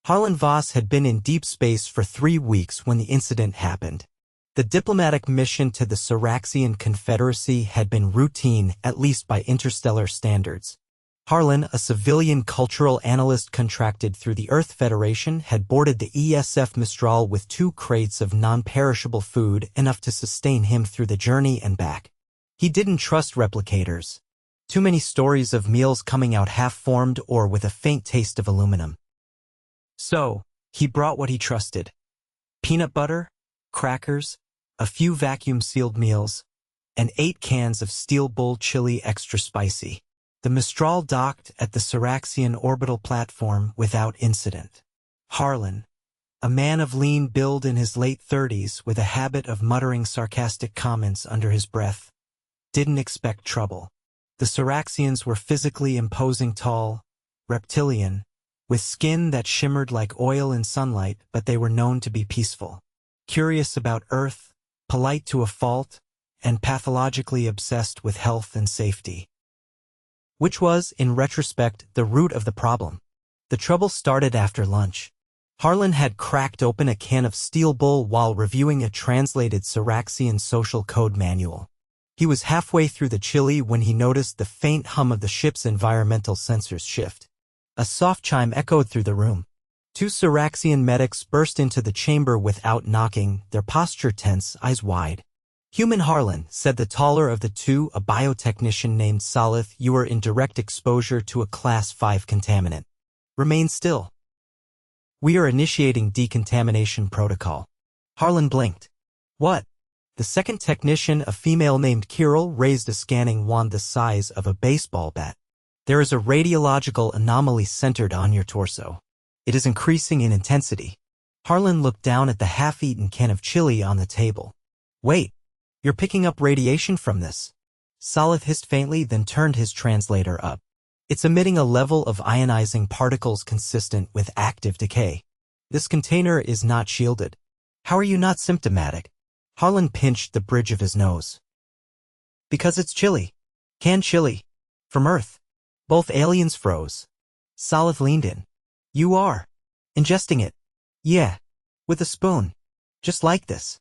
Harlen Voss had been in deep space for 3 weeks when the incident happened. The diplomatic mission to the Ciraxian Confederacy had been routine, at least by interstellar standards. Harlen, a civilian cultural analyst contracted through the Earth Federation, had boarded the ESF Mistral with 2 crates of non-perishable food, enough to sustain him through the journey and back. He didn't trust replicators. Too many stories of meals coming out half-formed or with a faint taste of aluminum. So, he brought what he trusted. Peanut butter, crackers, a few vacuum-sealed meals, and 8 cans of Steel Bull chili extra spicy. The Mistral docked at the Ciraxian orbital platform without incident. Harlen, a man of lean build in his late 30s with a habit of muttering sarcastic comments under his breath, didn't expect trouble. The Ciraxians were physically imposing, tall, reptilian, with skin that shimmered like oil in sunlight, but they were known to be peaceful, curious about Earth, polite to a fault, and pathologically obsessed with health and safety. Which was, in retrospect, the root of the problem. The trouble started after lunch. Harlen had cracked open a can of Steel Bull while reviewing a translated Ciraxian social code manual. He was halfway through the chili when he noticed the faint hum of the ship's environmental sensors shift. A soft chime echoed through the room. 2 Ciraxian medics burst into the chamber without knocking, their posture tense, eyes wide. "Human Harlen," said the taller of the 2, a biotechnician named Salith, "you are in direct exposure to a Class 5 contaminant. Remain still. We are initiating decontamination protocol." Harlen blinked. "What?" The second technician, a female named Kirill, raised a scanning wand the size of a baseball bat. "There is a radiological anomaly centered on your torso. It is increasing in intensity." Harlen looked down at the half-eaten can of chili on the table. "Wait. You're picking up radiation from this?" Salith hissed faintly, then turned his translator up. "It's emitting a level of ionizing particles consistent with active decay. This container is not shielded. How are you not symptomatic?" Harlen pinched the bridge of his nose. "Because it's chili. Canned chili. From Earth." Both aliens froze. Salith leaned in. "You are ingesting it?" "Yeah. With a spoon. Just like this."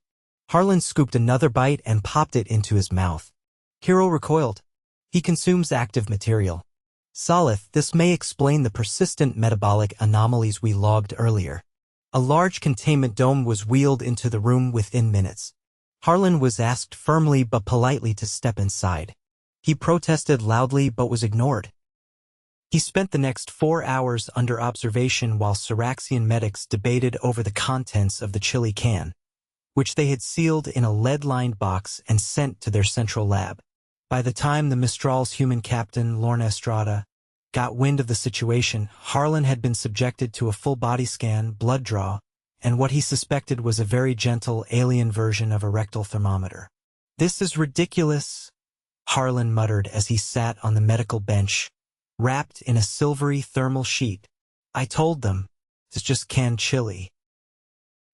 Harlen scooped another bite and popped it into his mouth. Kirill recoiled. "He consumes active material." "Salith, this may explain the persistent metabolic anomalies we logged earlier." A large containment dome was wheeled into the room within minutes. Harlen was asked firmly but politely to step inside. He protested loudly but was ignored. He spent the next 4 hours under observation while Ciraxian medics debated over the contents of the chili can, which they had sealed in a lead-lined box and sent to their central lab. By the time the Mistral's human captain, Lorna Estrada, got wind of the situation, Harlen had been subjected to a full body scan, blood draw, and what he suspected was a very gentle alien version of a rectal thermometer. "This is ridiculous," Harlen muttered as he sat on the medical bench, wrapped in a silvery thermal sheet. "I told them, it's just canned chili.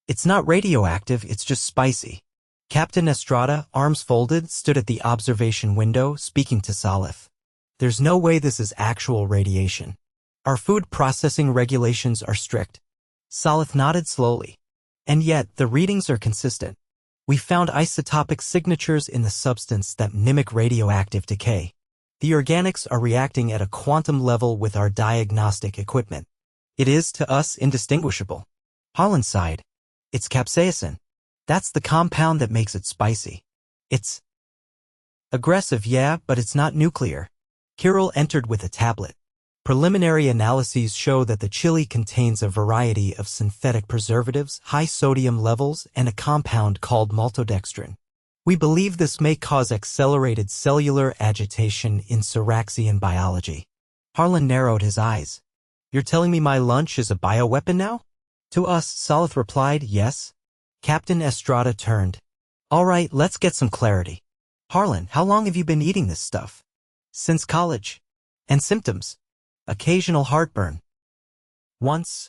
It's not radioactive, it's just spicy." Captain Estrada, arms folded, stood at the observation window, speaking to Salith. "There's no way this is actual radiation. Our food processing regulations are strict." Salith nodded slowly. "And yet, the readings are consistent. We found isotopic signatures in the substance that mimic radioactive decay. The organics are reacting at a quantum level with our diagnostic equipment. It is, to us, indistinguishable." Harlen sighed. "It's capsaicin. That's the compound that makes it spicy. It's aggressive, yeah, but it's not nuclear." Kirill entered with a tablet. "Preliminary analyses show that the chili contains a variety of synthetic preservatives, high sodium levels, and a compound called maltodextrin. We believe this may cause accelerated cellular agitation in Ciraxian biology." Harlen narrowed his eyes. "You're telling me my lunch is a bioweapon now?" "To us," Salith replied, "yes." Captain Estrada turned. "All right, let's get some clarity. Harlen, how long have you been eating this stuff?" "Since college." "And symptoms?" "Occasional heartburn. Once,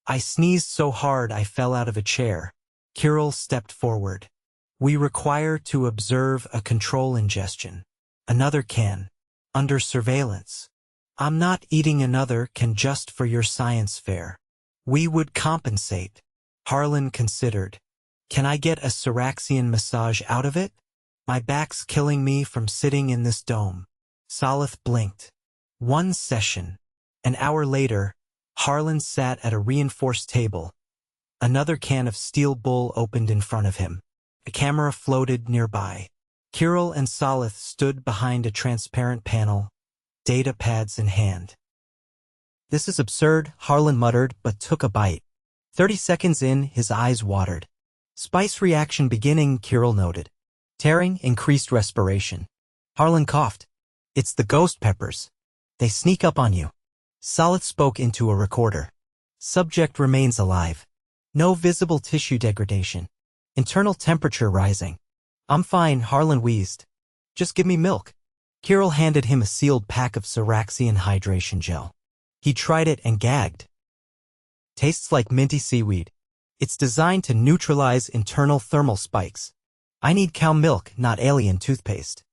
I sneezed so hard I fell out of a chair." Kirill stepped forward. "We require to observe a control ingestion. Another can. Under surveillance." "I'm not eating another can just for your science fair." We would compensate. Harlen considered. Can I get a Ciraxian massage out of it? My back's killing me from sitting in this dome. Salith blinked. 1 session. An hour later, Harlen sat at a reinforced table. Another can of steel bull opened in front of him. A camera floated nearby. Kirill and Salith stood behind a transparent panel, data pads in hand. This is absurd, Harlen muttered, but took a bite. 30 seconds in, his eyes watered. Spice reaction beginning, Kirill noted. Tearing, increased respiration. Harlen coughed. It's the ghost peppers. They sneak up on you. Salith spoke into a recorder. Subject remains alive. No visible tissue degradation. Internal temperature rising. I'm fine, Harlen wheezed. Just give me milk. Kirill handed him a sealed pack of Ciraxian hydration gel. He tried it and gagged. Tastes like minty seaweed. It's designed to neutralize internal thermal spikes. I need cow milk, not alien toothpaste.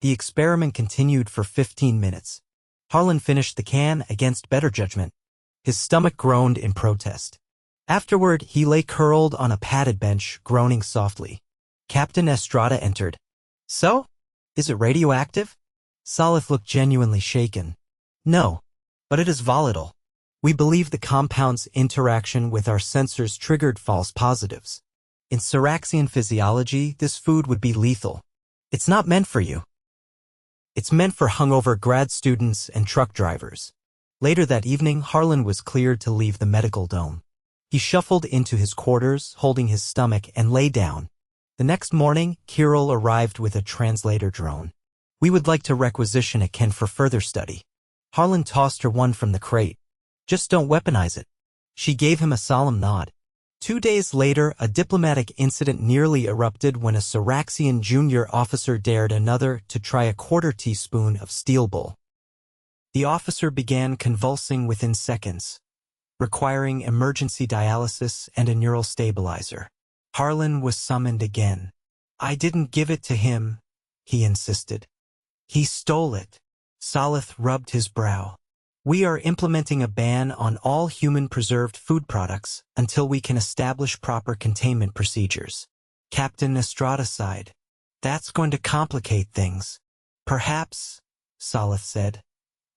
The experiment continued for 15 minutes. Harlen finished the can against better judgment. His stomach groaned in protest. Afterward, he lay curled on a padded bench, groaning softly. Captain Estrada entered. So? Is it radioactive? Salith looked genuinely shaken. No, but it is volatile. We believe the compound's interaction with our sensors triggered false positives. In Ciraxian physiology, this food would be lethal. It's not meant for you. It's meant for hungover grad students and truck drivers. Later that evening, Harlen was cleared to leave the medical dome. He shuffled into his quarters, holding his stomach, and lay down. The next morning, Kirill arrived with a translator drone. We would like to requisition it, Ken, for further study. Harlen tossed her one from the crate. Just don't weaponize it. She gave him a solemn nod. 2 days later, a diplomatic incident nearly erupted when a Ciraxian junior officer dared another to try a quarter teaspoon of steel bull. The officer began convulsing within seconds, requiring emergency dialysis and a neural stabilizer. Harlen was summoned again. I didn't give it to him, he insisted. He stole it. Salith rubbed his brow. We are implementing a ban on all human-preserved food products until we can establish proper containment procedures. Captain Estrada sighed. That's going to complicate things. Perhaps, Salith said.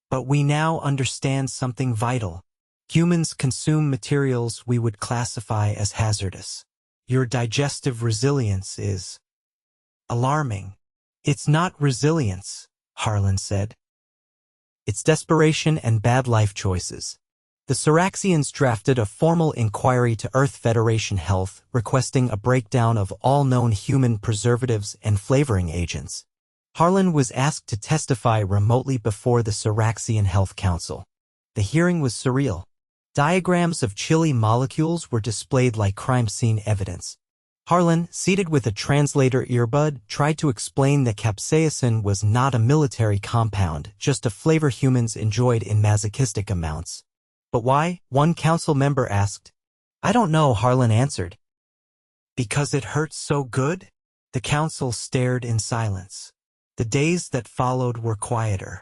But we now understand something vital. Humans consume materials we would classify as hazardous. Your digestive resilience is alarming. It's not resilience, Harlen said. It's desperation and bad life choices. The Ciraxians drafted a formal inquiry to Earth Federation Health requesting a breakdown of all known human preservatives and flavoring agents. Harlen was asked to testify remotely before the Ciraxian Health Council. The hearing was surreal. Diagrams of chili molecules were displayed like crime scene evidence. Harlen, seated with a translator earbud, tried to explain that capsaicin was not a military compound, just a flavor humans enjoyed in masochistic amounts. But why? One council member asked. I don't know, Harlen answered. Because it hurts so good? The council stared in silence. The days that followed were quieter.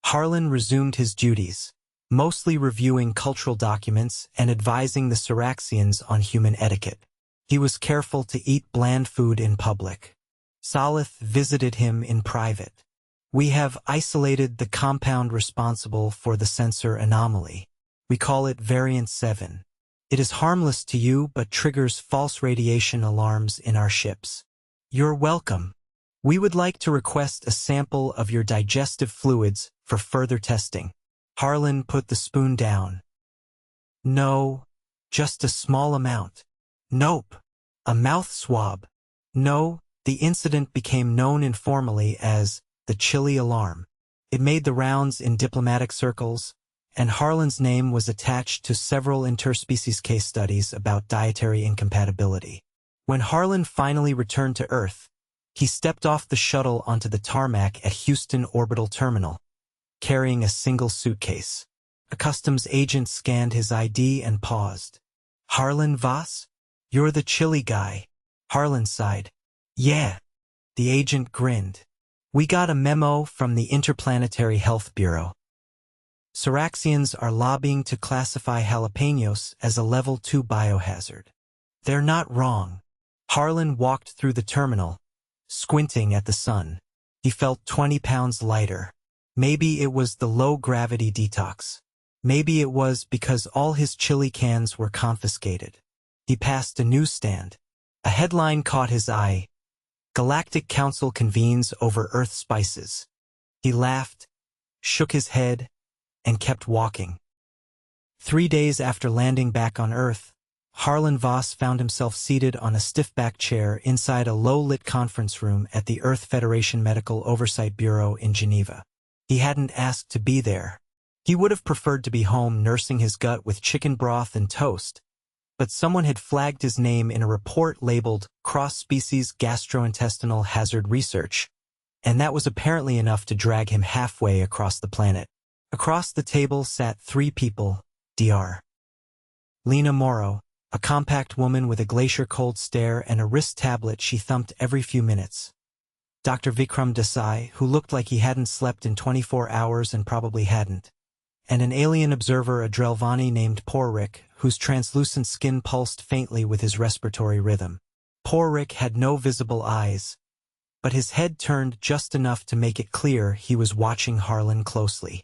Harlen resumed his duties, mostly reviewing cultural documents and advising the Ciraxians on human etiquette. He was careful to eat bland food in public. Salith visited him in private. We have isolated the compound responsible for the sensor anomaly. We call it Variant 7. It is harmless to you but triggers false radiation alarms in our ships. You're welcome. We would like to request a sample of your digestive fluids for further testing. Harlen put the spoon down. No, just a small amount. Nope. A mouth swab. No, the incident became known informally as the chili alarm. It made the rounds in diplomatic circles, and Harlen's name was attached to several interspecies case studies about dietary incompatibility. When Harlen finally returned to Earth, he stepped off the shuttle onto the tarmac at Houston Orbital Terminal, carrying a single suitcase. A customs agent scanned his ID and paused. Harlen Voss? You're the chili guy. Harlen sighed. Yeah. The agent grinned. We got a memo from the Interplanetary Health Bureau. Ciraxians are lobbying to classify jalapenos as a level 2 biohazard. They're not wrong. Harlen walked through the terminal, squinting at the sun. He felt 20 pounds lighter. Maybe it was the low-gravity detox. Maybe it was because all his chili cans were confiscated. He passed a newsstand. A headline caught his eye. Galactic Council convenes over Earth spices. He laughed, shook his head, and kept walking. 3 days after landing back on Earth, Harlen Voss found himself seated on a stiff-backed chair inside a low-lit conference room at the Earth Federation Medical Oversight Bureau in Geneva. He hadn't asked to be there. He would have preferred to be home nursing his gut with chicken broth and toast, but someone had flagged his name in a report labeled Cross-Species Gastrointestinal Hazard Research, and that was apparently enough to drag him halfway across the planet. Across the table sat 3 people, Dr. Lena Morrow, a compact woman with a glacier-cold stare and a wrist tablet she thumped every few minutes. Dr. Vikram Desai, who looked like he hadn't slept in 24 hours and probably hadn't. And an alien observer Adrelvani named Porrick, whose translucent skin pulsed faintly with his respiratory rhythm. Porrick had no visible eyes, but his head turned just enough to make it clear he was watching Harlen closely.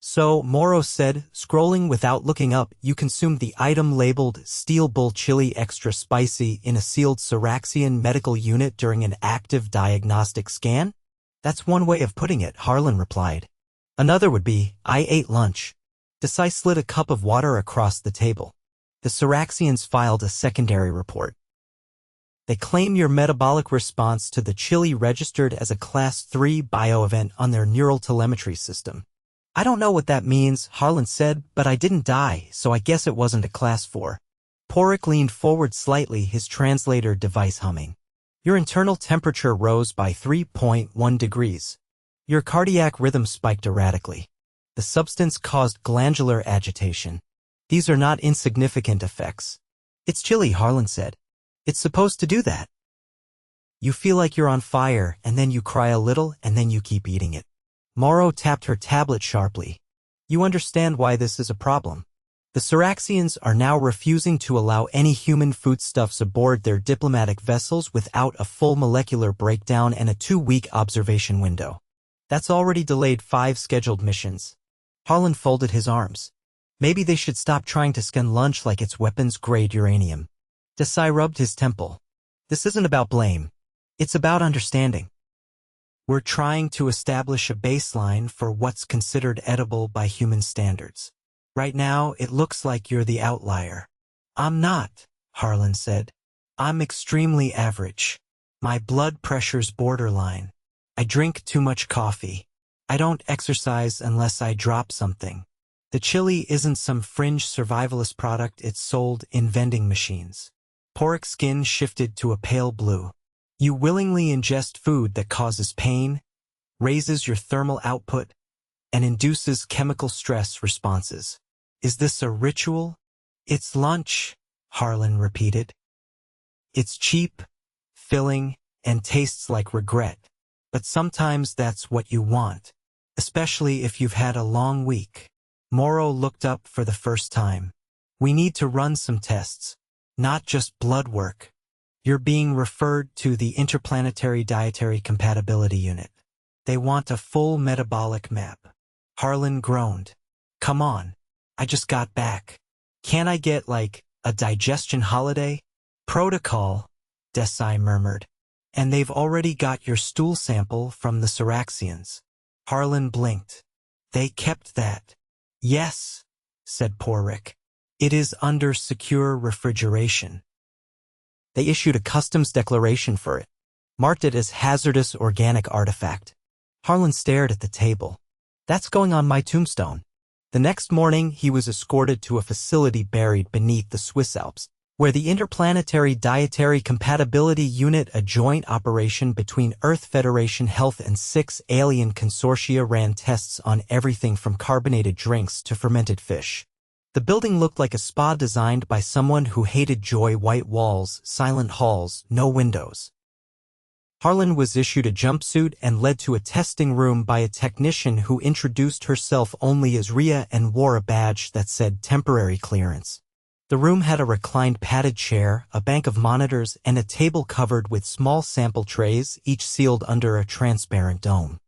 So, Morrow said, scrolling without looking up, you consumed the item labeled Steel Bull Chili Extra Spicy in a sealed Ciraxian medical unit during an active diagnostic scan? That's one way of putting it, Harlen replied. Another would be, I ate lunch. Desai slid a cup of water across the table. The Ciraxians filed a secondary report. They claim your metabolic response to the chili registered as a Class 3 bioevent on their neural telemetry system. I don't know what that means, Harlen said, but I didn't die, so I guess it wasn't a Class 4. Porrick leaned forward slightly, his translator device humming. Your internal temperature rose by 3.1 degrees. Your cardiac rhythm spiked erratically. The substance caused glandular agitation. These are not insignificant effects. It's chili, Harlen said. It's supposed to do that. You feel like you're on fire, and then you cry a little, and then you keep eating it. Morrow tapped her tablet sharply. You understand why this is a problem. The Ciraxians are now refusing to allow any human foodstuffs aboard their diplomatic vessels without a full molecular breakdown and a 2-week observation window. That's already delayed 5 scheduled missions. Harlen folded his arms. Maybe they should stop trying to scan lunch like it's weapons-grade uranium. Desai rubbed his temple. This isn't about blame. It's about understanding. We're trying to establish a baseline for what's considered edible by human standards. Right now, it looks like you're the outlier. I'm not, Harlen said. I'm extremely average. My blood pressure's borderline. I drink too much coffee. I don't exercise unless I drop something. The chili isn't some fringe survivalist product, it's sold in vending machines. Porrick's skin shifted to a pale blue. You willingly ingest food that causes pain, raises your thermal output, and induces chemical stress responses. Is this a ritual? It's lunch, Harlen repeated. It's cheap, filling, and tastes like regret. But sometimes that's what you want, especially if you've had a long week. Morrow looked up for the first time. We need to run some tests, not just blood work. You're being referred to the Interplanetary Dietary Compatibility Unit. They want a full metabolic map. Harlen groaned. Come on, I just got back. Can't I get, like, a digestion holiday? Protocol, Desai murmured. And they've already got your stool sample from the Ciraxians. Harlen blinked. They kept that. Yes, said Porrick. It is under secure refrigeration. They issued a customs declaration for it, marked it as hazardous organic artifact. Harlen stared at the table. That's going on my tombstone. The next morning, he was escorted to a facility buried beneath the Swiss Alps, where the Interplanetary Dietary Compatibility Unit, a joint operation between Earth Federation Health and 6 alien consortia, ran tests on everything from carbonated drinks to fermented fish. The building looked like a spa designed by someone who hated joy: white walls, silent halls, no windows. Harlen was issued a jumpsuit and led to a testing room by a technician who introduced herself only as Ria and wore a badge that said temporary clearance. The room had a reclined padded chair, a bank of monitors, and a table covered with small sample trays, each sealed under a transparent dome.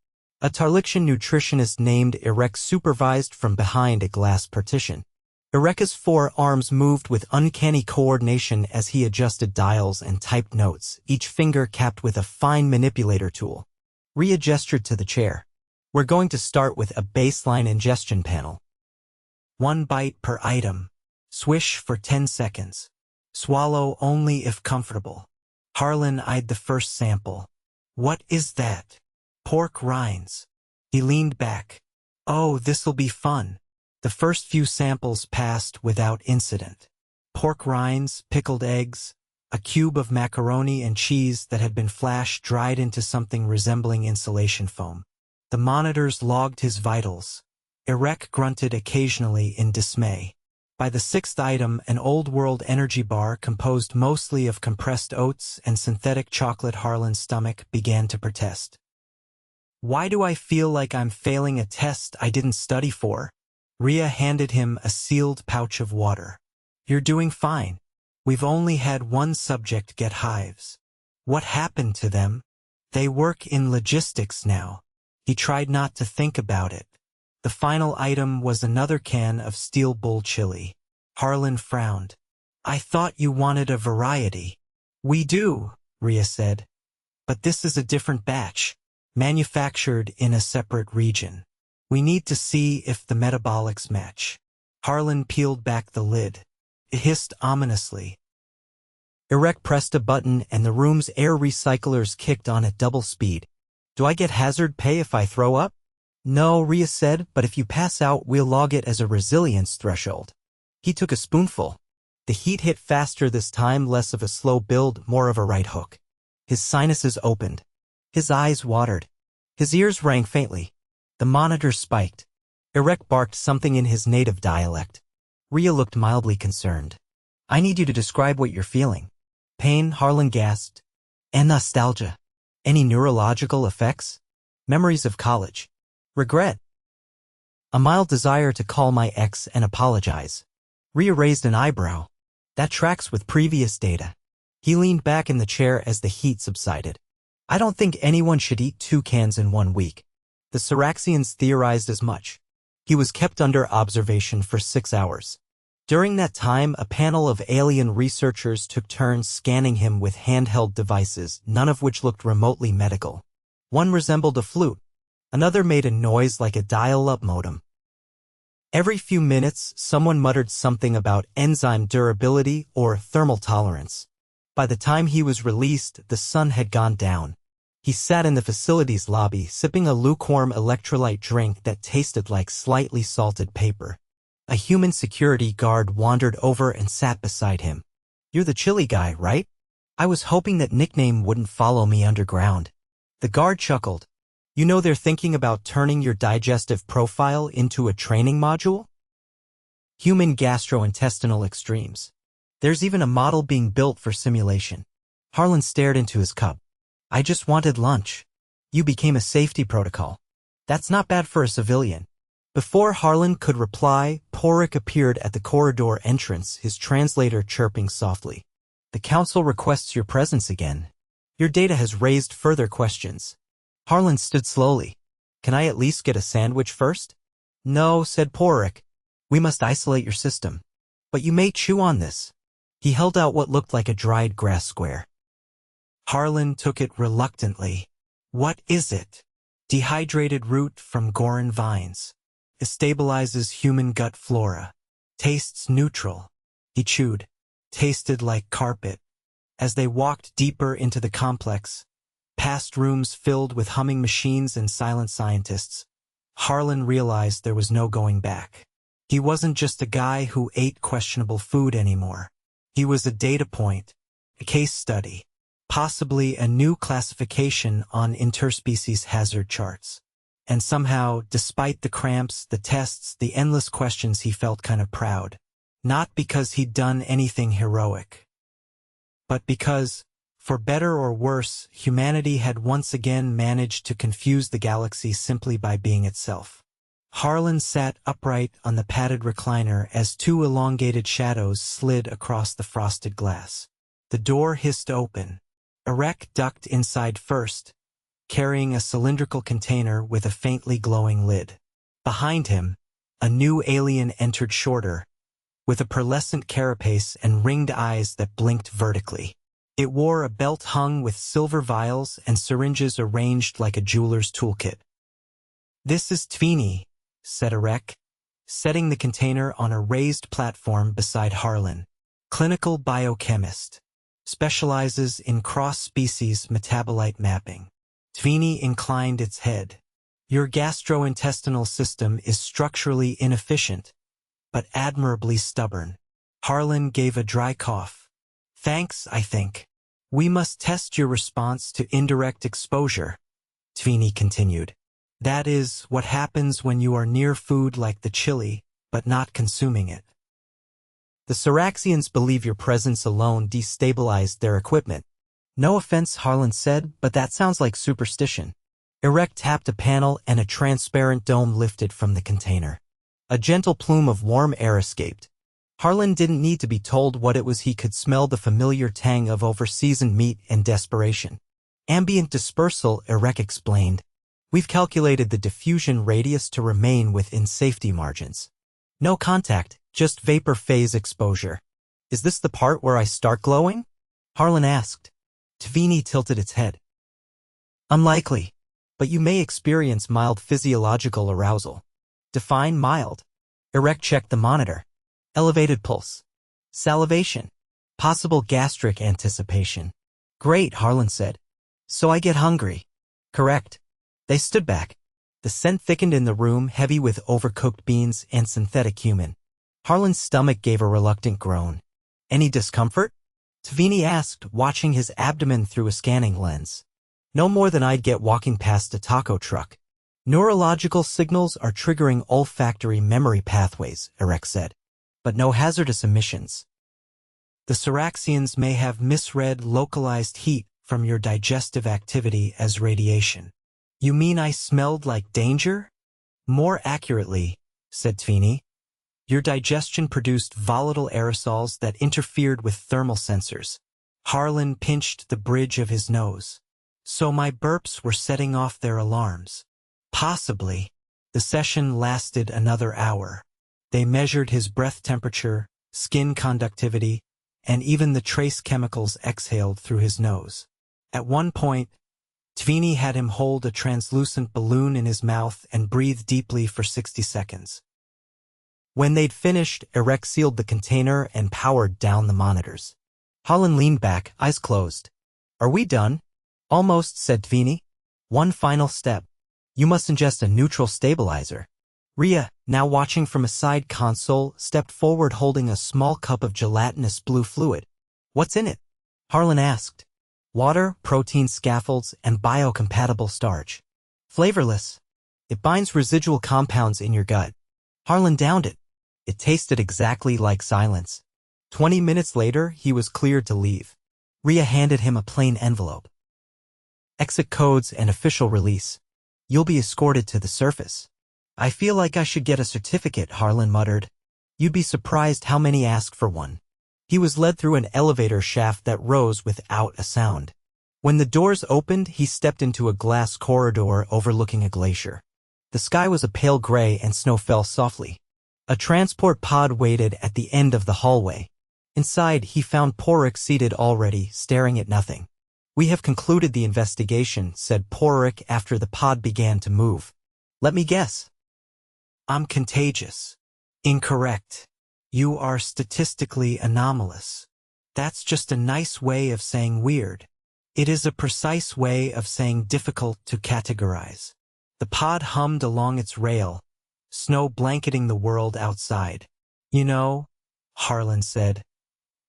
A Ciraxian nutritionist named Irek supervised from behind a glass partition. Irek's 4 arms moved with uncanny coordination as he adjusted dials and typed notes, each finger capped with a fine manipulator tool. Ria gestured to the chair. We're going to start with a baseline ingestion panel. 1 bite per item. Swish for 10 seconds. Swallow only if comfortable. Harlen eyed the first sample. What is that? Pork rinds. He leaned back. Oh, this'll be fun. The first few samples passed without incident. Pork rinds, pickled eggs, a cube of macaroni and cheese that had been flash-dried into something resembling insulation foam. The monitors logged his vitals. Irek grunted occasionally in dismay. By the 6th item, an old-world energy bar composed mostly of compressed oats and synthetic chocolate, Harlen's stomach began to protest. Why do I feel like I'm failing a test I didn't study for? Ria handed him a sealed pouch of water. You're doing fine. We've only had one subject get hives. What happened to them? They work in logistics now. He tried not to think about it. The final item was another can of steel bull chili. Harlen frowned. I thought you wanted a variety. We do, Ria said. But this is a different batch, manufactured in a separate region. We need to see if the metabolics match. Harlen peeled back the lid. It hissed ominously. Irek pressed a button and the room's air recyclers kicked on at double speed. Do I get hazard pay if I throw up? No, Ria said, but if you pass out, we'll log it as a resilience threshold. He took a spoonful. The heat hit faster this time, less of a slow build, more of a right hook. His sinuses opened. His eyes watered. His ears rang faintly. The monitor spiked. Irek barked something in his native dialect. Ria looked mildly concerned. I need you to describe what you're feeling. Pain, Harlen gasped. And nostalgia. Any neurological effects? Memories of college. Regret. A mild desire to call my ex and apologize. Ria raised an eyebrow. That tracks with previous data. He leaned back in the chair as the heat subsided. I don't think anyone should eat 2 cans in 1 week. The Ciraxians theorized as much. He was kept under observation for 6 hours. During that time, a panel of alien researchers took turns scanning him with handheld devices, none of which looked remotely medical. One resembled a flute. Another made a noise like a dial-up modem. Every few minutes, someone muttered something about enzyme durability or thermal tolerance. By the time he was released, the sun had gone down. He sat in the facility's lobby, sipping a lukewarm electrolyte drink that tasted like slightly salted paper. A human security guard wandered over and sat beside him. You're the chili guy, right? I was hoping that nickname wouldn't follow me underground. The guard chuckled. You know they're thinking about turning your digestive profile into a training module? Human gastrointestinal extremes. There's even a model being built for simulation. Harlen stared into his cup. I just wanted lunch. You became a safety protocol. That's not bad for a civilian. Before Harlen could reply, Porik appeared at the corridor entrance, his translator chirping softly. The council requests your presence again. Your data has raised further questions. Harlen stood slowly. Can I at least get a sandwich first? No, said Porik. We must isolate your system. But you may chew on this. He held out what looked like a dried grass square. Harlen took it reluctantly. What is it? Dehydrated root from Goran vines. It stabilizes human gut flora. Tastes neutral. He chewed. Tasted like carpet. As they walked deeper into the complex, past rooms filled with humming machines and silent scientists, Harlen realized there was no going back. He wasn't just a guy who ate questionable food anymore. He was a data point, a case study, possibly a new classification on interspecies hazard charts. And somehow, despite the cramps, the tests, the endless questions, he felt kind of proud. Not because he'd done anything heroic, but because, For better or worse, humanity had once again managed to confuse the galaxy simply by being itself. Harlen sat upright on the padded recliner as two elongated shadows slid across the frosted glass. The door hissed open. Erek ducked inside first, carrying a cylindrical container with a faintly glowing lid. Behind him, a new alien entered shorter, with a pearlescent carapace and ringed eyes that blinked vertically. It wore a belt hung with silver vials and syringes arranged like a jeweler's toolkit. "This is Tvini," said Erek, setting the container on a raised platform beside Harlen. "Clinical biochemist. Specializes in cross-species metabolite mapping." Tvini inclined its head. "Your gastrointestinal system is structurally inefficient, but admirably stubborn." Harlen gave a dry cough. "Thanks, I think. We must test your response to indirect exposure," Tvini continued. "That is what happens when you are near food like the chili, but not consuming it. The Ciraxians believe your presence alone destabilized their equipment." "No offense," Harlen said, "but that sounds like superstition." Erek tapped a panel and a transparent dome lifted from the container. A gentle plume of warm air escaped. Harlen didn't need to be told what it was. He could smell the familiar tang of over-seasoned meat and desperation. "Ambient dispersal," Erek explained. "We've calculated the diffusion radius to remain within safety margins. No contact, just vapor phase exposure." "Is this the part where I start glowing?" Harlen asked. Tvini tilted its head. "Unlikely, but you may experience mild physiological arousal." "Define mild." Erek checked the monitor. "Elevated pulse. Salivation. Possible gastric anticipation." "Great," Harlen said. "So I get hungry." "Correct." They stood back. The scent thickened in the room, heavy with overcooked beans and synthetic cumin. Harlen's stomach gave a reluctant groan. "Any discomfort?" Tvini asked, watching his abdomen through a scanning lens. "No more than I'd get walking past a taco truck." "Neurological signals are triggering olfactory memory pathways," Erek said. "But no hazardous emissions. The Ciraxians may have misread localized heat from your digestive activity as radiation." "You mean I smelled like danger?" "More accurately," said Tvini, "your digestion produced volatile aerosols that interfered with thermal sensors." Harlen pinched the bridge of his nose. "So my burps were setting off their alarms." "Possibly." The session lasted another hour. They measured his breath temperature, skin conductivity, and even the trace chemicals exhaled through his nose. At one point, Tvini had him hold a translucent balloon in his mouth and breathe deeply for 60 seconds. When they'd finished, Erek sealed the container and powered down the monitors. Harlen leaned back, eyes closed. "Are we done?" "Almost," said Tvini. "One final step. You must ingest a neutral stabilizer." Rhea, now watching from a side console, stepped forward holding a small cup of gelatinous blue fluid. "What's in it?" Harlen asked. "Water, protein scaffolds, and biocompatible starch. Flavorless. It binds residual compounds in your gut." Harlen downed it. It tasted exactly like silence. 20 minutes later, he was cleared to leave. Rhea handed him a plain envelope. "Exit codes and official release. You'll be escorted to the surface." "I feel like I should get a certificate," Harlen muttered. "You'd be surprised how many ask for one." He was led through an elevator shaft that rose without a sound. When the doors opened, he stepped into a glass corridor overlooking a glacier. The sky was a pale gray and snow fell softly. A transport pod waited at the end of the hallway. Inside, he found Porik seated already, staring at nothing. "We have concluded the investigation," said Porik after the pod began to move. "Let me guess." "I'm contagious." "Incorrect. You are statistically anomalous." "That's just a nice way of saying weird." "It is a precise way of saying difficult to categorize." The pod hummed along its rail, snow blanketing the world outside. "You know," Harlen said,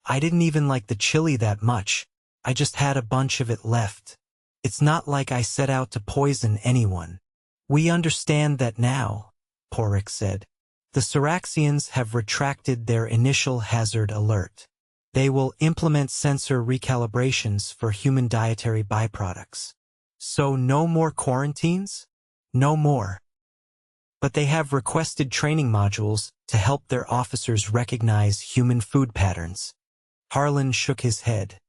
"I didn't even like the chili that much. I just had a bunch of it left. It's not like I set out to poison anyone." "We understand that now," Porik said. "The Ciraxians have retracted their initial hazard alert. They will implement sensor recalibrations for human dietary byproducts. So no more quarantines? No more. But they have requested training modules to help their officers recognize human food patterns. Harlen shook his head.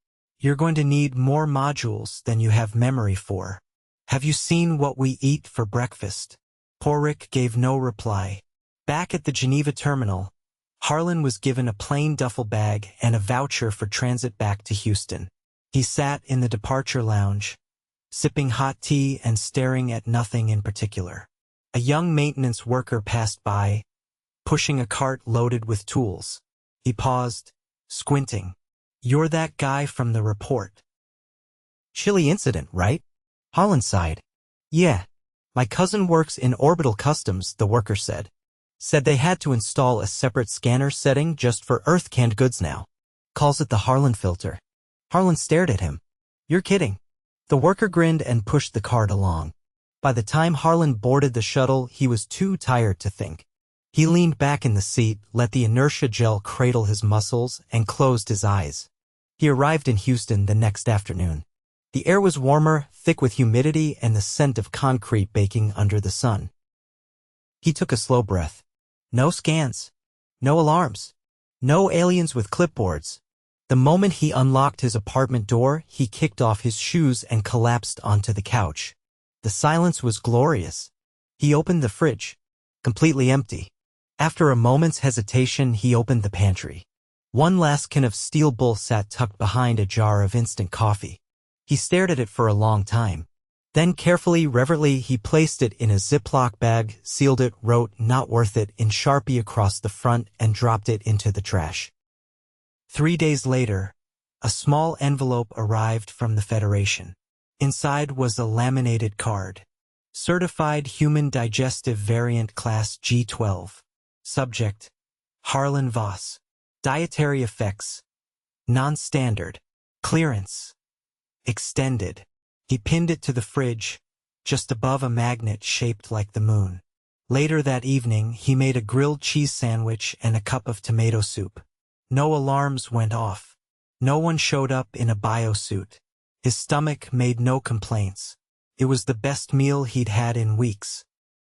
You're going to need more modules than you have memory for. Have you seen what we eat for breakfast? Porik gave no reply. Back at the Geneva terminal, Harlen was given a plain duffel bag and a voucher for transit back to Houston. He sat in the departure lounge, sipping hot tea and staring at nothing in particular. A young maintenance worker passed by, pushing a cart loaded with tools. He paused, squinting. You're that guy from the report. Chilly incident, right? Harlen sighed. Yeah. My cousin works in orbital customs, the worker said. Said they had to install a separate scanner setting just for Earth canned goods now. Calls it the Harlen filter. Harlen stared at him. You're kidding. The worker grinned and pushed the cart along. By the time Harlen boarded the shuttle, he was too tired to think. He leaned back in the seat, let the inertia gel cradle his muscles, and closed his eyes. He arrived in Houston the next afternoon. The air was warmer, thick with humidity and the scent of concrete baking under the sun. He took a slow breath. No scans. No alarms. No aliens with clipboards. The moment he unlocked his apartment door, he kicked off his shoes and collapsed onto the couch. The silence was glorious. He opened the fridge. Completely empty. After a moment's hesitation, he opened the pantry. One last can of steel bull sat tucked behind a jar of instant coffee. He stared at it for a long time. Then carefully, reverently, he placed it in a Ziploc bag, sealed it, wrote, "Not worth it," in Sharpie across the front, and dropped it into the trash. 3 days later, a small envelope arrived from the Federation. Inside was a laminated card. Certified Human Digestive Variant Class G12. Subject: Harlen Voss. Dietary effects: non-standard. Clearance: extended. He pinned it to the fridge, just above a magnet shaped like the moon. Later that evening, he made a grilled cheese sandwich and a cup of tomato soup. No alarms went off. No one showed up in a biosuit. His stomach made no complaints. It was the best meal he'd had in weeks.